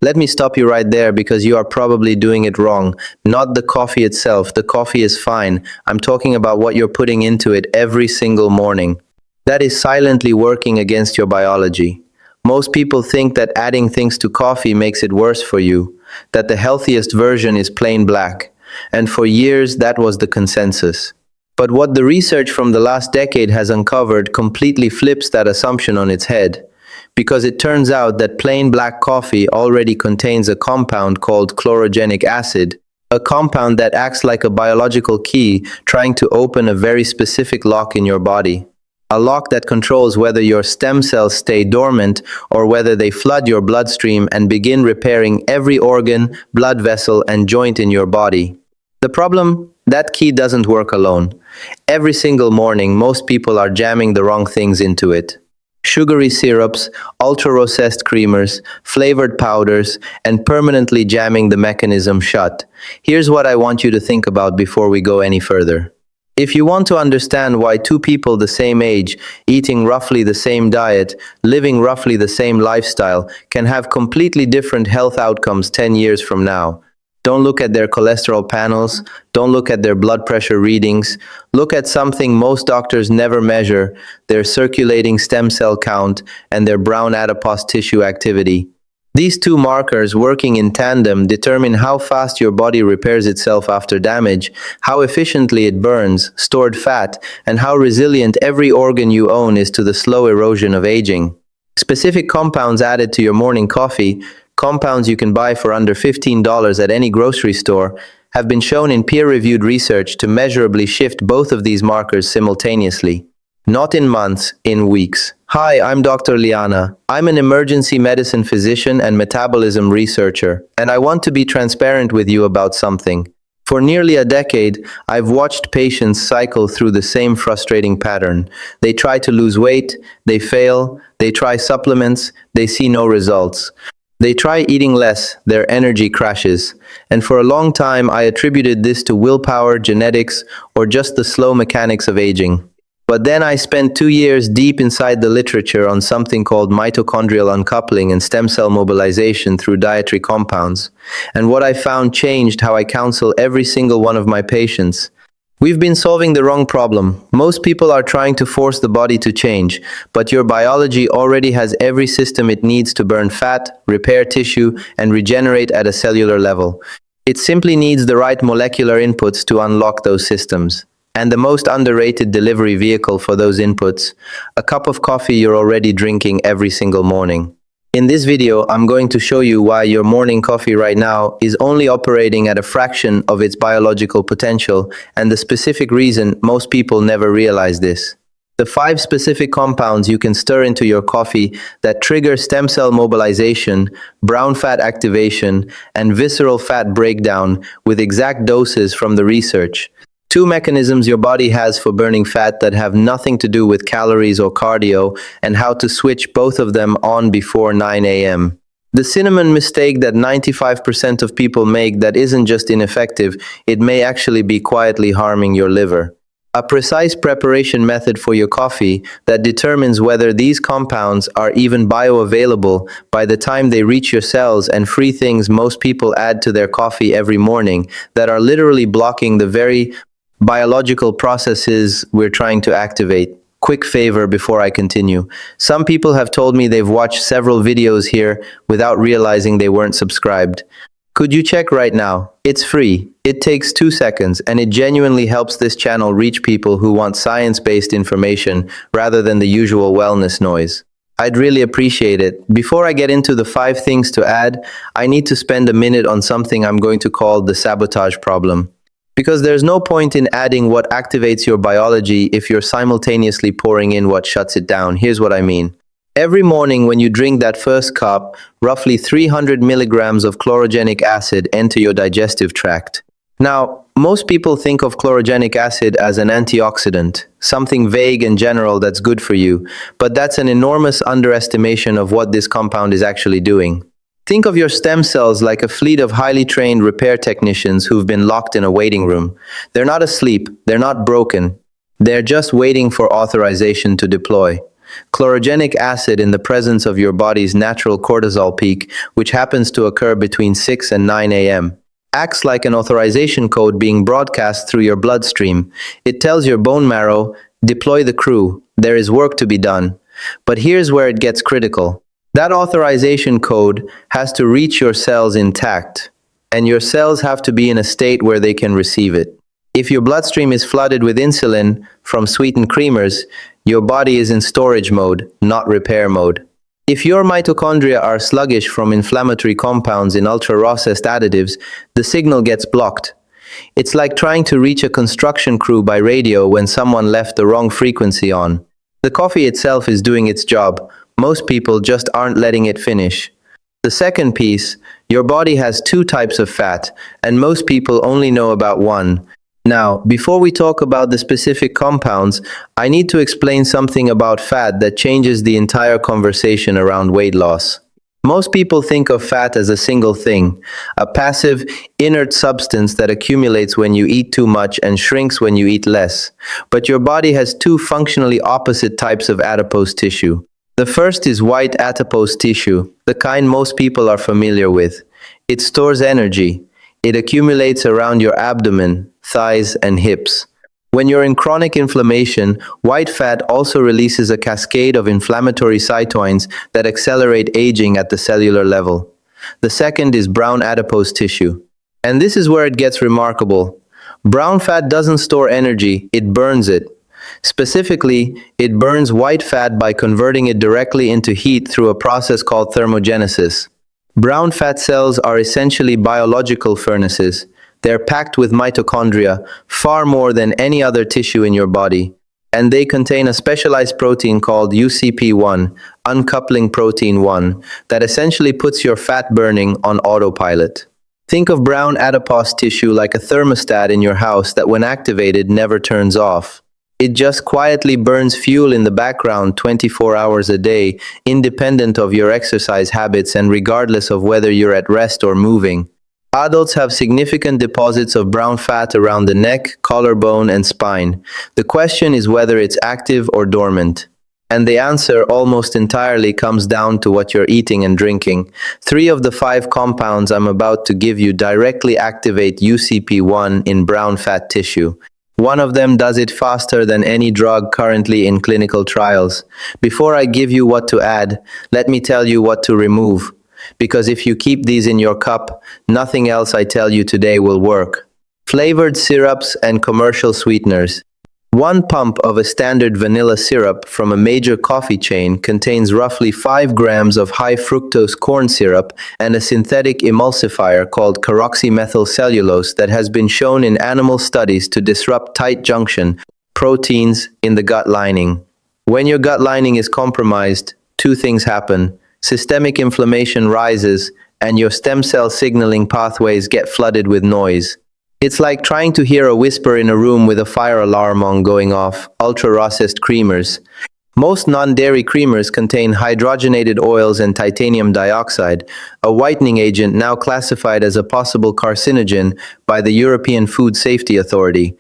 Let me stop you right there because you are probably doing it wrong. Not the coffee itself. The coffee is fine. I'm talking about what you're putting into it every single morning. That is silently working against your biology. Most people think that adding things to coffee makes it worse for you, that the healthiest version is plain black. And for years, that was the consensus. But what the research from the last decade has uncovered completely flips that assumption on its head, because it turns out that plain black coffee already contains a compound called chlorogenic acid, a compound that acts like a biological key trying to open a very specific lock in your body. A lock that controls whether your stem cells stay dormant or whether they flood your bloodstream and begin repairing every organ, blood vessel, and joint in your body. The problem? That key doesn't work alone. Every single morning, most people are jamming the wrong things into it. Sugary syrups, ultra-processed creamers, flavored powders, and permanently jamming the mechanism shut. Here's what I want you to think about before we go any further. If you want to understand why two people the same age, eating roughly the same diet, living roughly the same lifestyle, can have completely different health outcomes 10 years from now, don't look at their cholesterol panels, don't look at their blood pressure readings, look at something most doctors never measure, their circulating stem cell count and their brown adipose tissue activity. These two markers working in tandem determine how fast your body repairs itself after damage, how efficiently it burns stored fat, and how resilient every organ you own is to the slow erosion of aging. Specific compounds added to your morning coffee, compounds you can buy for under $15 at any grocery store, have been shown in peer-reviewed research to measurably shift both of these markers simultaneously. Not in months, in weeks. Hi, I'm Dr. Liana. I'm an emergency medicine physician and metabolism researcher, and I want to be transparent with you about something. For nearly a decade, I've watched patients cycle through the same frustrating pattern. They try to lose weight, they fail, they try supplements, they see no results. They try eating less, their energy crashes. And for a long time, I attributed this to willpower, genetics, or just the slow mechanics of aging. But then I spent 2 years deep inside the literature on something called mitochondrial uncoupling and stem cell mobilization through dietary compounds. And what I found changed how I counsel every single one of my patients. We've been solving the wrong problem. Most people are trying to force the body to change, but your biology already has every system it needs to burn fat, repair tissue, and regenerate at a cellular level. It simply needs the right molecular inputs to unlock those systems. And the most underrated delivery vehicle for those inputs, a cup of coffee you're already drinking every single morning. In this video, I'm going to show you why your morning coffee right now is only operating at a fraction of its biological potential and the specific reason most people never realize this. The 5 specific compounds you can stir into your coffee that trigger stem cell mobilization, brown fat activation, and visceral fat breakdown with exact doses from the research. 2 mechanisms your body has for burning fat that have nothing to do with calories or cardio, and how to switch both of them on before 9 a.m. The cinnamon mistake that 95% of people make that isn't just ineffective, it may actually be quietly harming your liver. A precise preparation method for your coffee that determines whether these compounds are even bioavailable by the time they reach your cells, and free things most people add to their coffee every morning that are literally blocking the very biological processes we're trying to activate. Quick favor before I continue. Some people have told me they've watched several videos here without realizing they weren't subscribed. Could you check right now? It's free. It takes 2 seconds, and it genuinely helps this channel reach people who want science-based information rather than the usual wellness noise. I'd really appreciate it. Before I get into the 5 things to add, I need to spend a minute on something I'm going to call the sabotage problem. Because there's no point in adding what activates your biology if you're simultaneously pouring in what shuts it down. Here's what I mean. Every morning when you drink that first cup, roughly 300 milligrams of chlorogenic acid enter your digestive tract. Now, most people think of chlorogenic acid as an antioxidant, something vague and general that's good for you, but that's an enormous underestimation of what this compound is actually doing. Think of your stem cells like a fleet of highly trained repair technicians who've been locked in a waiting room. They're not asleep, they're not broken, they're just waiting for authorization to deploy. chlorogenic acid in the presence of your body's natural cortisol peak, which happens to occur between 6 and 9 a.m. Acts like an authorization code being broadcast through your bloodstream. It tells your bone marrow, deploy the crew, there is work to be done. But here's where it gets critical. That authorization code has to reach your cells intact, and your cells have to be in a state where they can receive it. If your bloodstream is flooded with insulin from sweetened creamers, your body is in storage mode, not repair mode. If your mitochondria are sluggish from inflammatory compounds in ultra-processed additives, the signal gets blocked. It's like trying to reach a construction crew by radio when someone left the wrong frequency on. The coffee itself is doing its job. Most people just aren't letting it finish. The second piece, your body has two types of fat, and most people only know about one. Now, before we talk about the specific compounds, I need to explain something about fat that changes the entire conversation around weight loss. Most people think of fat as a single thing, a passive, inert substance that accumulates when you eat too much and shrinks when you eat less. But your body has two functionally opposite types of adipose tissue. The first is white adipose tissue, the kind most people are familiar with. It stores energy. It accumulates around your abdomen, thighs, and hips. When you're in chronic inflammation, white fat also releases a cascade of inflammatory cytokines that accelerate aging at the cellular level. The second is brown adipose tissue. And this is where it gets remarkable. Brown fat doesn't store energy, it burns it. Specifically, it burns white fat by converting it directly into heat through a process called thermogenesis. Brown fat cells are essentially biological furnaces. They're packed with mitochondria, far more than any other tissue in your body. And they contain a specialized protein called UCP1, uncoupling protein 1, that essentially puts your fat burning on autopilot. Think of brown adipose tissue like a thermostat in your house that when activated never turns off. It just quietly burns fuel in the background 24 hours a day, independent of your exercise habits and regardless of whether you're at rest or moving. Adults have significant deposits of brown fat around the neck, collarbone, and spine. The question is whether it's active or dormant. And the answer almost entirely comes down to what you're eating and drinking. 3 of the 5 compounds I'm about to give you directly activate UCP1 in brown fat tissue. One of them does it faster than any drug currently in clinical trials. Before I give you what to add, let me tell you what to remove. Because if you keep these in your cup, nothing else I tell you today will work. Flavored syrups and commercial sweeteners. 1 pump of a standard vanilla syrup from a major coffee chain contains roughly 5 grams of high fructose corn syrup and a synthetic emulsifier called carboxymethylcellulose that has been shown in animal studies to disrupt tight junction proteins in the gut lining. When your gut lining is compromised, 2 things happen. Systemic inflammation rises, and your stem cell signaling pathways get flooded with noise. It's like trying to hear a whisper in a room with a fire alarm on going off. Ultra-processed creamers. Most non-dairy creamers contain hydrogenated oils and titanium dioxide, a whitening agent now classified as a possible carcinogen by the European Food Safety Authority.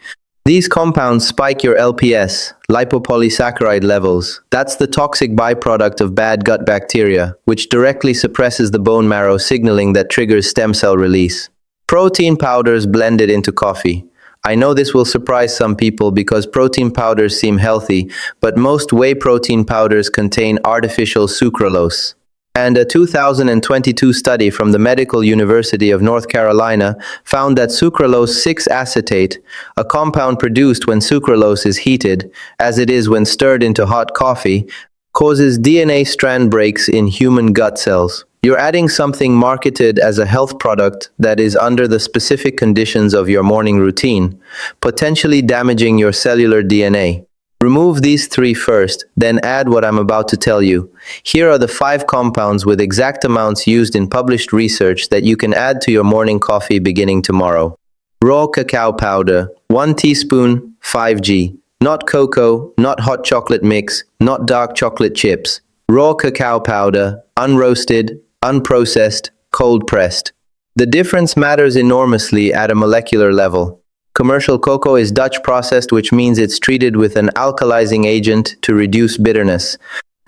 These compounds spike your LPS, lipopolysaccharide levels. That's the toxic byproduct of bad gut bacteria, which directly suppresses the bone marrow signaling that triggers stem cell release. Protein powders blended into coffee. I know this will surprise some people because protein powders seem healthy, but most whey protein powders contain artificial sucralose. And a 2022 study from the Medical University of North Carolina found that sucralose 6-acetate, a compound produced when sucralose is heated, as it is when stirred into hot coffee, causes DNA strand breaks in human gut cells. You're adding something marketed as a health product that is under the specific conditions of your morning routine, potentially damaging your cellular DNA. Remove these 3 first, then add what I'm about to tell you. Here are the 5 compounds with exact amounts used in published research that you can add to your morning coffee beginning tomorrow. Raw cacao powder, 1 teaspoon, 5g. Not cocoa, not hot chocolate mix, not dark chocolate chips. Raw cacao powder, unroasted, unprocessed, cold-pressed. The difference matters enormously at a molecular level. Commercial cocoa is Dutch processed, which means it's treated with an alkalizing agent to reduce bitterness.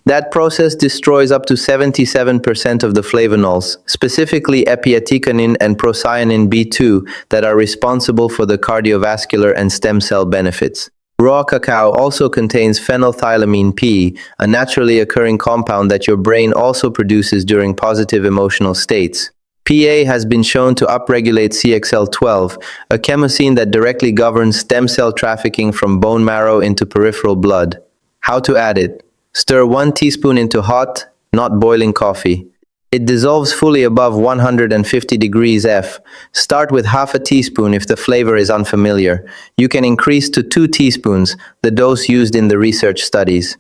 That process destroys up to 77% of the flavonols, specifically epiatecanin and procyanin B2, that are responsible for the cardiovascular and stem cell benefits. Raw cacao also contains phenylthylamine P, a naturally occurring compound that your brain also produces during positive emotional states. PA has been shown to upregulate CXL12, a chemosine that directly governs stem cell trafficking from bone marrow into peripheral blood. How to add it? Stir 1 teaspoon into hot, not boiling coffee. It dissolves fully above 150 degrees F. Start with half a teaspoon if the flavor is unfamiliar. You can increase to 2 teaspoons, the dose used in the research studies.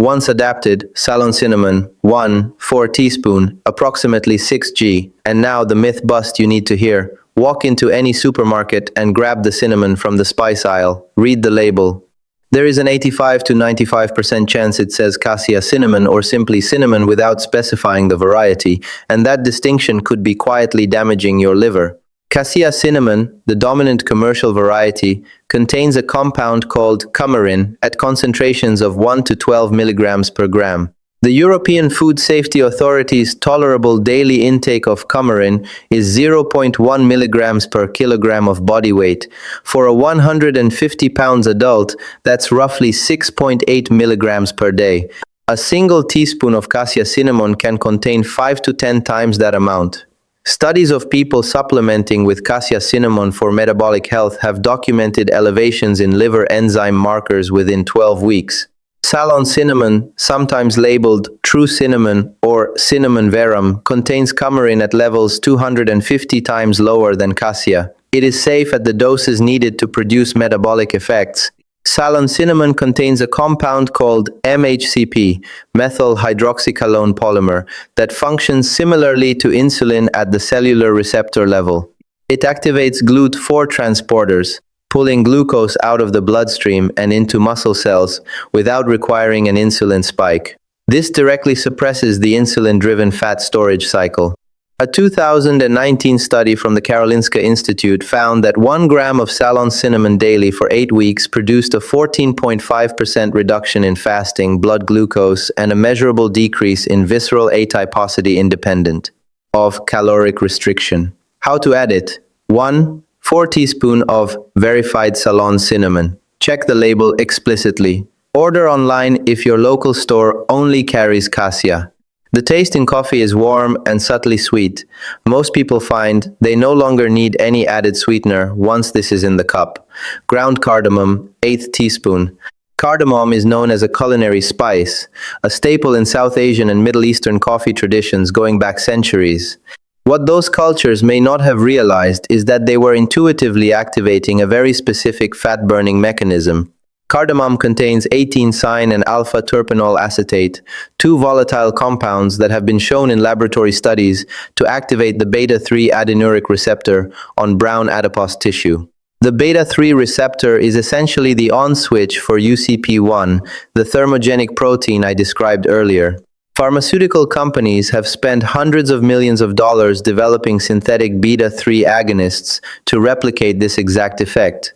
Once adapted, Ceylon cinnamon, 4 teaspoon, approximately 6 g. And now the myth bust you need to hear. Walk into any supermarket and grab the cinnamon from the spice aisle. Read the label. There is an 85 to 95% chance it says cassia cinnamon or simply cinnamon without specifying the variety, and that distinction could be quietly damaging your liver. Cassia cinnamon, the dominant commercial variety, contains a compound called coumarin at concentrations of 1 to 12 milligrams per gram. The European Food Safety Authority's tolerable daily intake of coumarin is 0.1 milligrams per kilogram of body weight. For a 150 pounds adult, that's roughly 6.8 milligrams per day. A single teaspoon of cassia cinnamon can contain 5 to 10 times that amount. Studies of people supplementing with cassia cinnamon for metabolic health have documented elevations in liver enzyme markers within 12 weeks. Ceylon cinnamon, sometimes labeled true cinnamon or cinnamon verum, contains coumarin at levels 250 times lower than cassia. It is safe at the doses needed to produce metabolic effects. Ceylon cinnamon contains a compound called MHCP, methyl hydroxycolone polymer, that functions similarly to insulin at the cellular receptor level. It activates GLUT4 transporters, pulling glucose out of the bloodstream and into muscle cells without requiring an insulin spike. This directly suppresses the insulin-driven fat storage cycle. A 2019 study from the Karolinska Institute found that 1 gram of Ceylon cinnamon daily for 8 weeks produced a 14.5% reduction in fasting blood glucose and a measurable decrease in visceral adiposity independent of caloric restriction. How to add it? 1. 4 teaspoons of verified Ceylon cinnamon. Check the label explicitly. Order online if your local store only carries cassia. The taste in coffee is warm and subtly sweet. Most people find they no longer need any added sweetener once this is in the cup. Ground cardamom, 1/8 teaspoon. Cardamom is known as a culinary spice, a staple in South Asian and Middle Eastern coffee traditions going back centuries. What those cultures may not have realized is that they were intuitively activating a very specific fat-burning mechanism. Cardamom contains 18-sine and alpha-terpenol acetate, 2 volatile compounds that have been shown in laboratory studies to activate the beta-3 adenuric receptor on brown adipose tissue. The beta-3 receptor is essentially the on switch for UCP1, the thermogenic protein I described earlier. Pharmaceutical companies have spent hundreds of millions of dollars developing synthetic beta-3 agonists to replicate this exact effect.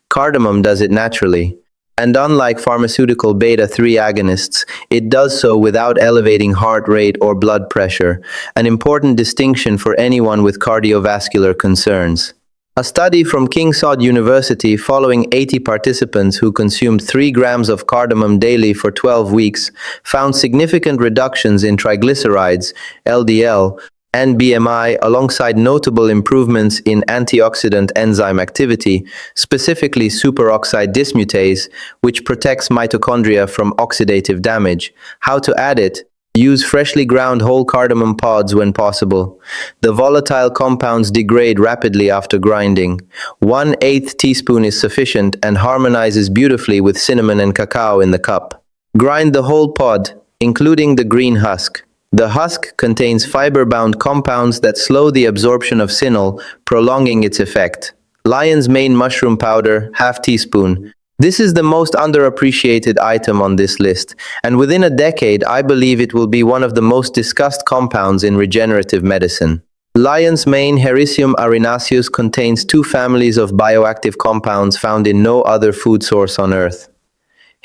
Cardamom does it naturally. And unlike pharmaceutical beta-3 agonists, it does so without elevating heart rate or blood pressure, an important distinction for anyone with cardiovascular concerns. A study from King Saud University following 80 participants who consumed 3 grams of cardamom daily for 12 weeks found significant reductions in triglycerides, LDL, and BMI alongside notable improvements in antioxidant enzyme activity, specifically superoxide dismutase, which protects mitochondria from oxidative damage. How to add it? Use freshly ground whole cardamom pods when possible. The volatile compounds degrade rapidly after grinding. 1/8 teaspoon is sufficient and harmonizes beautifully with cinnamon and cacao in the cup. Grind the whole pod, including the green husk. The husk contains fiber-bound compounds that slow the absorption of cinyl, prolonging its effect. Lion's mane mushroom powder, ½ teaspoon. This is the most underappreciated item on this list, and within a decade I believe it will be one of the most discussed compounds in regenerative medicine. Lion's mane Hericium arenaceus contains 2 families of bioactive compounds found in no other food source on Earth.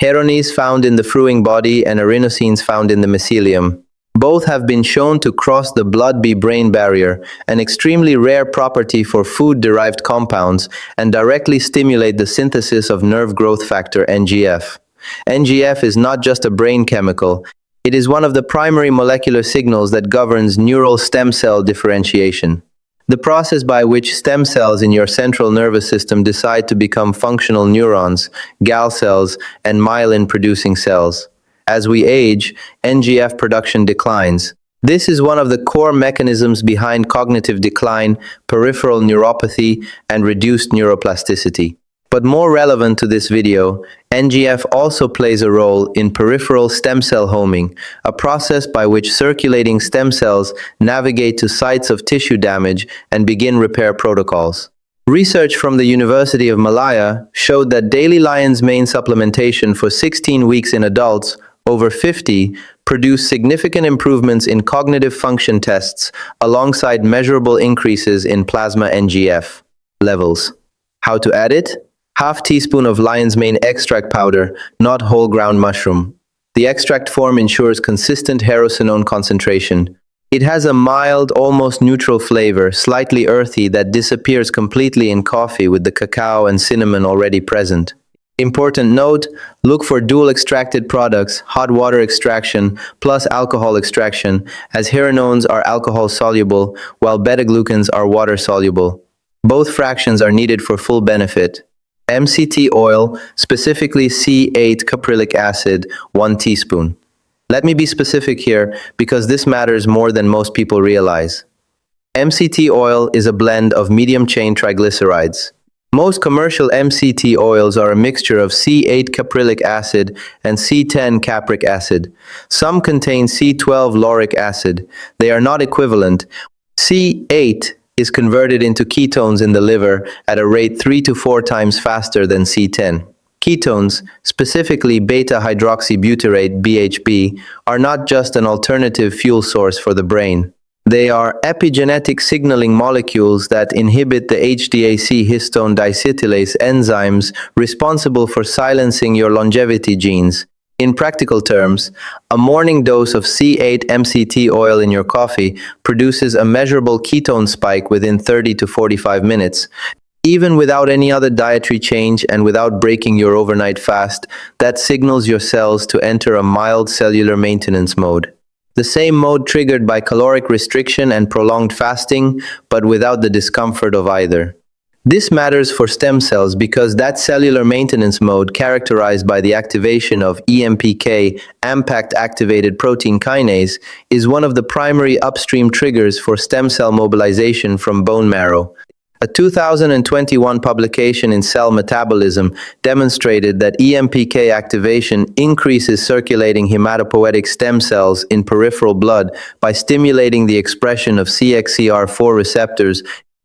Herones found in the fruiting body and arenosines found in the mycelium. Both have been shown to cross the blood-brain barrier, an extremely rare property for food-derived compounds, and directly stimulate the synthesis of nerve growth factor NGF. NGF is not just a brain chemical, it is one of the primary molecular signals that governs neural stem cell differentiation. The process by which stem cells in your central nervous system decide to become functional neurons, Gal cells, and myelin-producing cells. As we age, NGF production declines. This is one of the core mechanisms behind cognitive decline, peripheral neuropathy, and reduced neuroplasticity. But more relevant to this video, NGF also plays a role in peripheral stem cell homing, a process by which circulating stem cells navigate to sites of tissue damage and begin repair protocols. Research from the University of Malaya showed that daily lion's mane supplementation for 16 weeks in adults over 50 produced significant improvements in cognitive function tests alongside measurable increases in plasma NGF levels. How to add it? Half teaspoon of lion's mane extract powder, not whole ground mushroom. The extract form ensures consistent herocinone concentration. It has a mild, almost neutral flavor, slightly earthy, that disappears completely in coffee with the cacao and cinnamon already present. Important note, look for dual extracted products, hot water extraction plus alcohol extraction, as heroinones are alcohol soluble while beta-glucans are water soluble. Both fractions are needed for full benefit. MCT oil, specifically C8 caprylic acid, 1 teaspoon. Let me be specific here because this matters more than most people realize. MCT oil is a blend of medium-chain triglycerides. Most commercial MCT oils are a mixture of C8 caprylic acid and C10 capric acid. Some contain C12 lauric acid. They are not equivalent. C8 is converted into ketones in the liver at a rate 3 to 4 times faster than C10. Ketones, specifically beta-hydroxybutyrate (BHB), are not just an alternative fuel source for the brain. They are epigenetic signaling molecules that inhibit the HDAC histone deacetylase enzymes responsible for silencing your longevity genes. In practical terms, a morning dose of C8 MCT oil in your coffee produces a measurable ketone spike within 30 to 45 minutes. Even without any other dietary change and without breaking your overnight fast, that signals your cells to enter a mild cellular maintenance mode. The same mode triggered by caloric restriction and prolonged fasting, but without the discomfort of either. This matters for stem cells because that cellular maintenance mode, characterized by the activation of EMPK, AMPACT-activated protein kinase, is one of the primary upstream triggers for stem cell mobilization from bone marrow. A 2021 publication in Cell Metabolism demonstrated that EMPK activation increases circulating hematopoietic stem cells in peripheral blood by stimulating the expression of CXCR4 receptors,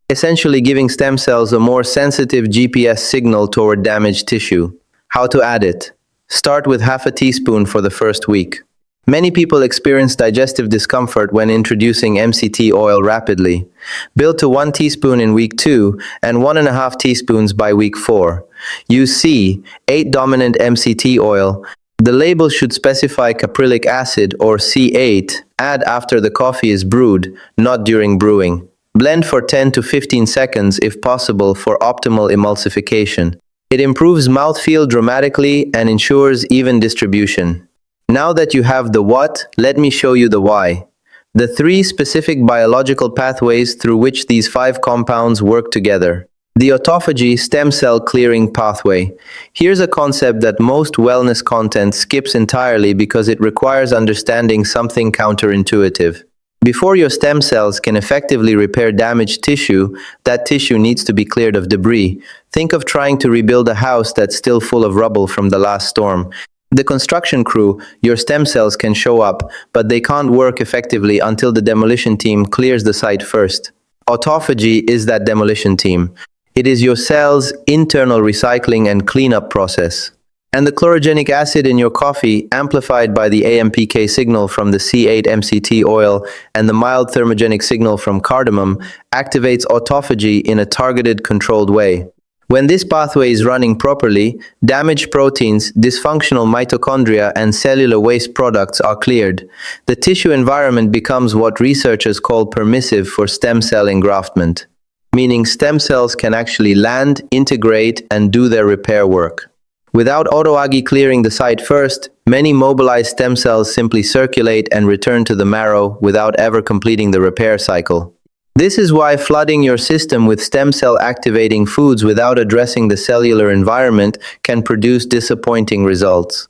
essentially giving stem cells a more sensitive GPS signal toward damaged tissue. How to add it? Start with half a teaspoon for the first week. Many people experience digestive discomfort when introducing MCT oil rapidly. Build to 1 teaspoon in week 2 and 1.5 teaspoons by week 4. Use C8 dominant MCT oil. The label should specify caprylic acid or C8. Add after the coffee is brewed, not during brewing. Blend for 10 to 15 seconds if possible for optimal emulsification. It improves mouthfeel dramatically and ensures even distribution. Now that you have the what, let me show you the why. The 3 specific biological pathways through which these 5 compounds work together. The autophagy stem cell clearing pathway. Here's a concept that most wellness content skips entirely because it requires understanding something counterintuitive. Before your stem cells can effectively repair damaged tissue, that tissue needs to be cleared of debris. Think of trying to rebuild a house that's still full of rubble from the last storm. The construction crew, your stem cells, can show up, but they can't work effectively until the demolition team clears the site first. Autophagy is that demolition team. It is your cell's internal recycling and cleanup process. And the chlorogenic acid in your coffee, amplified by the AMPK signal from the C8 MCT oil and the mild thermogenic signal from cardamom, activates autophagy in a targeted, controlled way. When this pathway is running properly, damaged proteins, dysfunctional mitochondria, and cellular waste products are cleared. The tissue environment becomes what researchers call permissive for stem cell engraftment, meaning stem cells can actually land, integrate, and do their repair work. Without autophagy clearing the site first, many mobilized stem cells simply circulate and return to the marrow without ever completing the repair cycle. This is why flooding your system with stem cell activating foods without addressing the cellular environment can produce disappointing results.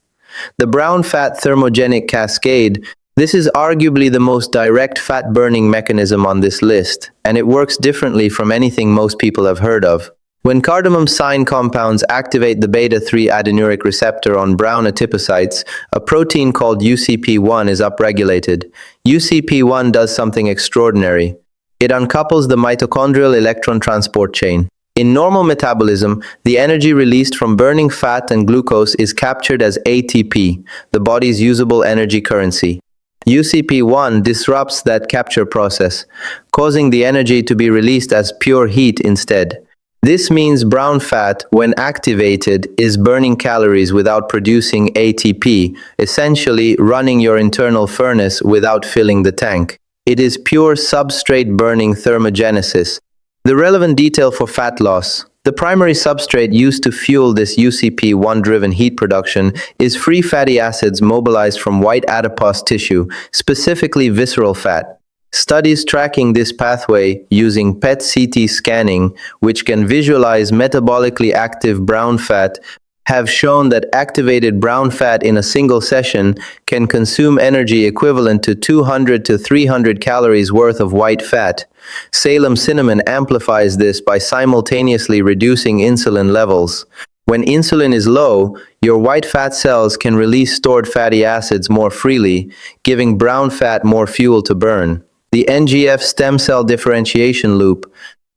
The brown fat thermogenic cascade. This is arguably the most direct fat burning mechanism on this list, and it works differently from anything most people have heard of. When cardamom sign compounds activate the beta-3 adenuric receptor on brown adipocytes, a protein called UCP1 is upregulated. UCP1 does something extraordinary. It uncouples the mitochondrial electron transport chain. In normal metabolism, the energy released from burning fat and glucose is captured as ATP, the body's usable energy currency. UCP1 disrupts that capture process, causing the energy to be released as pure heat instead. This means brown fat, when activated, is burning calories without producing ATP, essentially running your internal furnace without filling the tank. It is pure substrate-burning thermogenesis. The relevant detail for fat loss. The primary substrate used to fuel this UCP1-driven heat production is free fatty acids mobilized from white adipose tissue, specifically visceral fat. Studies tracking this pathway using PET-CT scanning, which can visualize metabolically active brown fat, have shown that activated brown fat in a single session can consume energy equivalent to 200 to 300 calories worth of white fat. Salem cinnamon amplifies this by simultaneously reducing insulin levels. When insulin is low, your white fat cells can release stored fatty acids more freely, giving brown fat more fuel to burn. The NGF stem cell differentiation loop.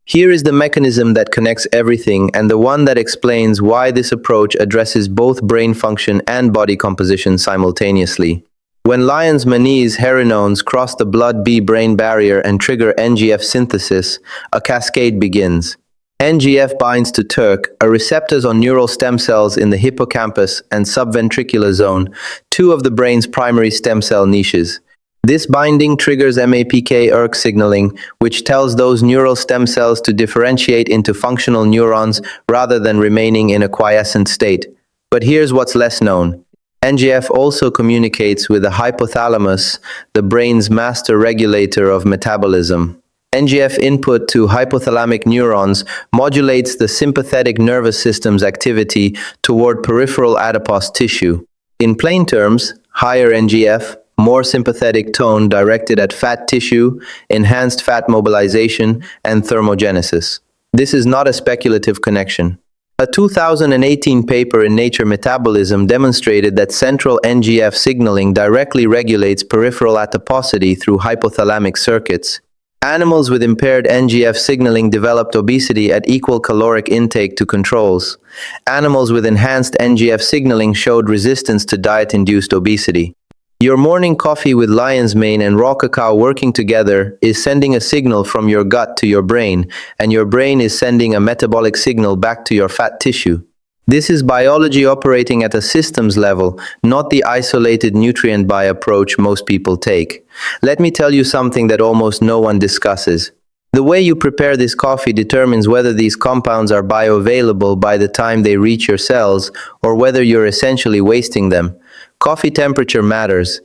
Here is the mechanism that connects everything and the one that explains why this approach addresses both brain function and body composition simultaneously. When lion's manes herinones cross the blood-brain barrier and trigger NGF synthesis, a cascade begins. NGF binds to TERK, a receptors on neural stem cells in the hippocampus and subventricular zone, two of the brain's primary stem cell niches. This binding triggers MAPK-ERK signaling, which tells those neural stem cells to differentiate into functional neurons rather than remaining in a quiescent state. But here's what's less known. NGF also communicates with the hypothalamus, the brain's master regulator of metabolism. NGF input to hypothalamic neurons modulates the sympathetic nervous system's activity toward peripheral adipose tissue. In plain terms, higher NGF, more sympathetic tone directed at fat tissue, enhanced fat mobilization, and thermogenesis. This is not a speculative connection. A 2018 paper in Nature Metabolism demonstrated that central NGF signaling directly regulates peripheral adiposity through hypothalamic circuits. Animals with impaired NGF signaling developed obesity at equal caloric intake to controls. Animals with enhanced NGF signaling showed resistance to diet-induced obesity. Your morning coffee with lion's mane and raw cacao working together is sending a signal from your gut to your brain, and your brain is sending a metabolic signal back to your fat tissue. This is biology operating at a systems level, not the isolated nutrient buy approach most people take. Let me tell you something that almost no one discusses. The way you prepare this coffee determines whether these compounds are bioavailable by the time they reach your cells, or whether you're essentially wasting them. Coffee temperature matters.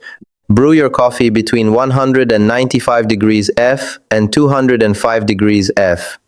Brew your coffee between 195 degrees F and 205 degrees F.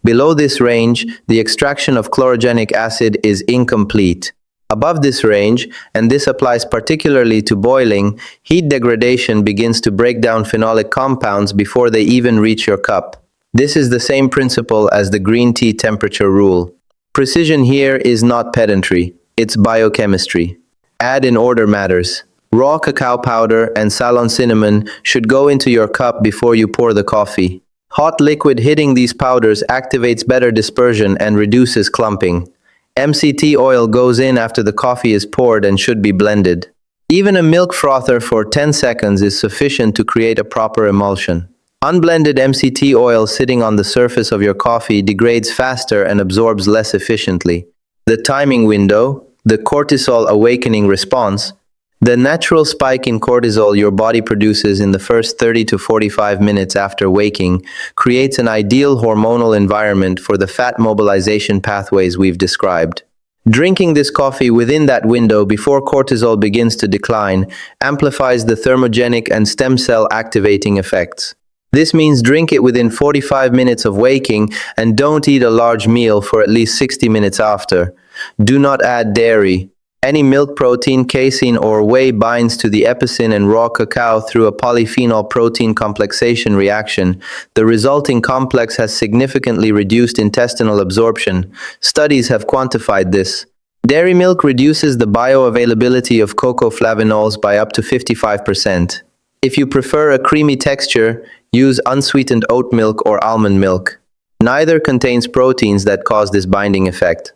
Below this range, the extraction of chlorogenic acid is incomplete. Above this range, and this applies particularly to boiling, heat degradation begins to break down phenolic compounds before they even reach your cup. This is the same principle as the green tea temperature rule. Precision here is not pedantry, it's biochemistry. Add in order matters. Raw cacao powder and Ceylon cinnamon should go into your cup before you pour the coffee. Hot liquid hitting these powders activates better dispersion and reduces clumping. MCT oil goes in after the coffee is poured and should be blended. Even a milk frother for 10 seconds is sufficient to create a proper emulsion. Unblended MCT oil sitting on the surface of your coffee degrades faster and absorbs less efficiently. The timing window, the cortisol awakening response, the natural spike in cortisol your body produces in the first 30 to 45 minutes after waking creates an ideal hormonal environment for the fat mobilization pathways we've described. Drinking this coffee within that window before cortisol begins to decline amplifies the thermogenic and stem cell activating effects. This means drink it within 45 minutes of waking and don't eat a large meal for at least 60 minutes after. Do not add dairy. Any milk protein, casein, or whey binds to the epicene and raw cacao through a polyphenol protein complexation reaction. The resulting complex has significantly reduced intestinal absorption. Studies have quantified this. Dairy milk reduces the bioavailability of cocoa flavanols by up to 55%. If you prefer a creamy texture, use unsweetened oat milk or almond milk. Neither contains proteins that cause this binding effect.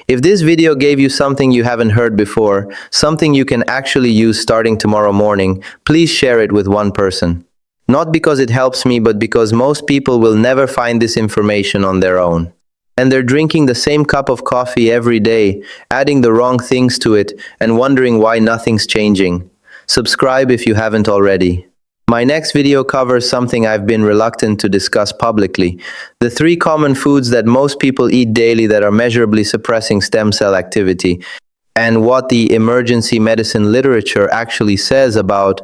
If this video gave you something you haven't heard before, something you can actually use starting tomorrow morning, please share it with one person. Not because it helps me, but because most people will never find this information on their own. And they're drinking the same cup of coffee every day, adding the wrong things to it, and wondering why nothing's changing. Subscribe if you haven't already. My next video covers something I've been reluctant to discuss publicly: the 3 common foods that most people eat daily that are measurably suppressing stem cell activity, and what the emergency medicine literature actually says about